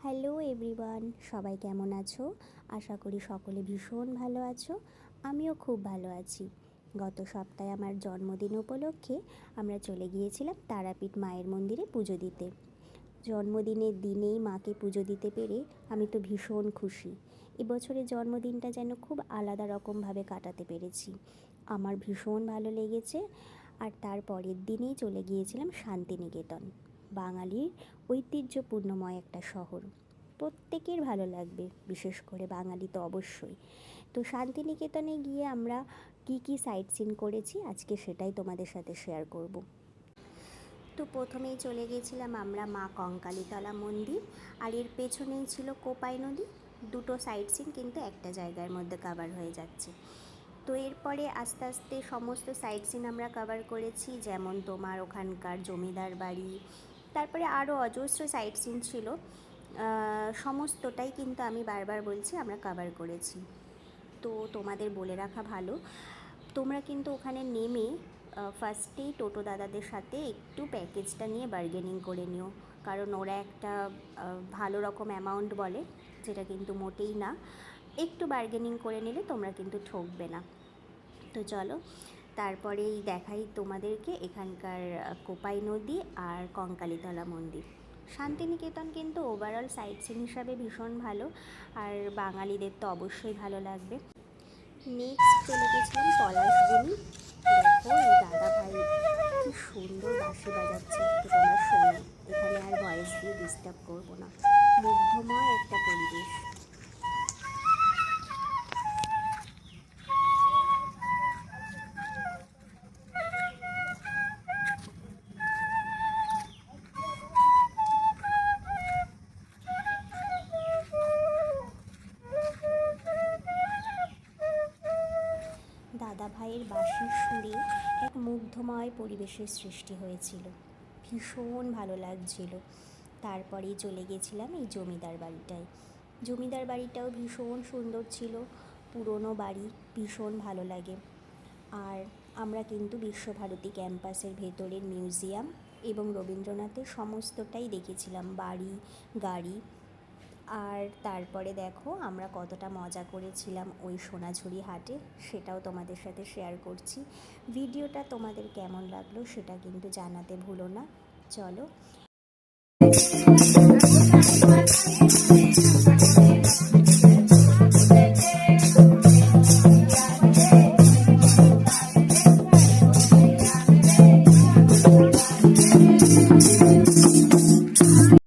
Hello everyone, সবাই কেমন আছো? আশা করি সকলে ভীষণ ভালো আছো। আমিও খুব ভালো আছি। গত সপ্তাহে আমার জন্মদিন উপলক্ষে আমরা চলে গিয়েছিলাম তারাপীঠ মায়ের মন্দিরে পুজো দিতে। জন্মদিনের দিনেই মাকে পুজো দিতে পেরে আমি তো ভীষণ খুশি। এবছরের জন্মদিনটা যেন খুব আলাদা রকমভাবে কাটাতে পেরেছি। আমার ভীষণ ভালো লেগেছে। আর তার পরের দিনেই চলে গিয়েছিলাম শান্তিনিকেতন, বাঙালির ঐতিহ্যপূর্ণময় একটা শহর। প্রত্যেকের ভালো লাগবে, বিশেষ করে বাঙালি তো অবশ্যই। তো শান্তিনিকেতনে গিয়ে আমরা কি সাইট সিন করেছি আজকে সেটাই তোমাদের সাথে শেয়ার করব। তো প্রথমেই চলে গিয়েছিলাম আমরা মা কঙ্কালীতলা মন্দির, আর এর পেছনেই ছিল কোপাই নদী। দুটো সাইট সিন কিন্তু একটা জায়গার মধ্যে কভার হয়ে যাচ্ছে। তো এরপরে আস্তে আস্তে সমস্ত সাইট সিন আমরা কভার করেছি, যেমন তোমার ওখানকার জমিদার বাড়ি, তারপরে আরও অজস্র সাইট সিন ছিল। সমস্তটাই কিন্তু আমি বারবার বলছি আমরা কভার করেছি। তো তোমাদের বলে রাখা ভালো, তোমরা কিন্তু ওখানে নেমে ফার্স্টেই টোটো দাদাদের সাথে একটু প্যাকেজটা নিয়ে বার্গেনিং করে নিও, কারণ ওরা একটা ভালো রকম অ্যামাউন্ট বলে, যেটা কিন্তু মোটেই না। একটু বার্গেনিং করে নিলে তোমরা কিন্তু ঠকবে না। তো চলো তারপরেই দেখাই তোমাদেরকে এখানকার কোপাই নদী আর কঙ্কালীতলা মন্দির। শান্তিনিকেতন কিন্তু ওভারঅল সাইট সিন হিসাবে ভীষণ ভালো, আর বাঙালিদের তো অবশ্যই ভালো লাগবে। নেক্সট চলে গেছিলাম পলাশবনি। দেখো এই দাদা ভাই কি সুন্দর বাঁশি বাজাচ্ছে, তো তোমরা শোনো, এখানে আর ভয়েস দিয়ে ডিস্টার্ব করবো না। মুগ্ধময় একটা পরিবেশ। দাদা ভাইয়ের বাঁশির সুরে এক মুগ্ধময় পরিবেশের সৃষ্টি হয়েছিল, ভীষণ ভালো লাগছিল। তারপরেই চলে গেছিলাম এই জমিদার বাড়িটায়। জমিদার বাড়িটাও ভীষণ সুন্দর ছিল, পুরনো বাড়ি, ভীষণ ভালো লাগে। আর আমরা কিন্তু বিশ্বভারতী ক্যাম্পাসের ভেতরের মিউজিয়াম এবং রবীন্দ্রনাথের সমস্তটাই দেখেছিলাম, বাড়ি, গাড়ি। আর তারপরে দেখো আমরা কতটা মজা করেছিলাম ওই সোনাঝুরি হাটে, সেটাও তোমাদের সাথে শেয়ার করছি। ভিডিওটা তোমাদের কেমন লাগলো সেটা কিন্তু জানাতে ভুলো না। চলো।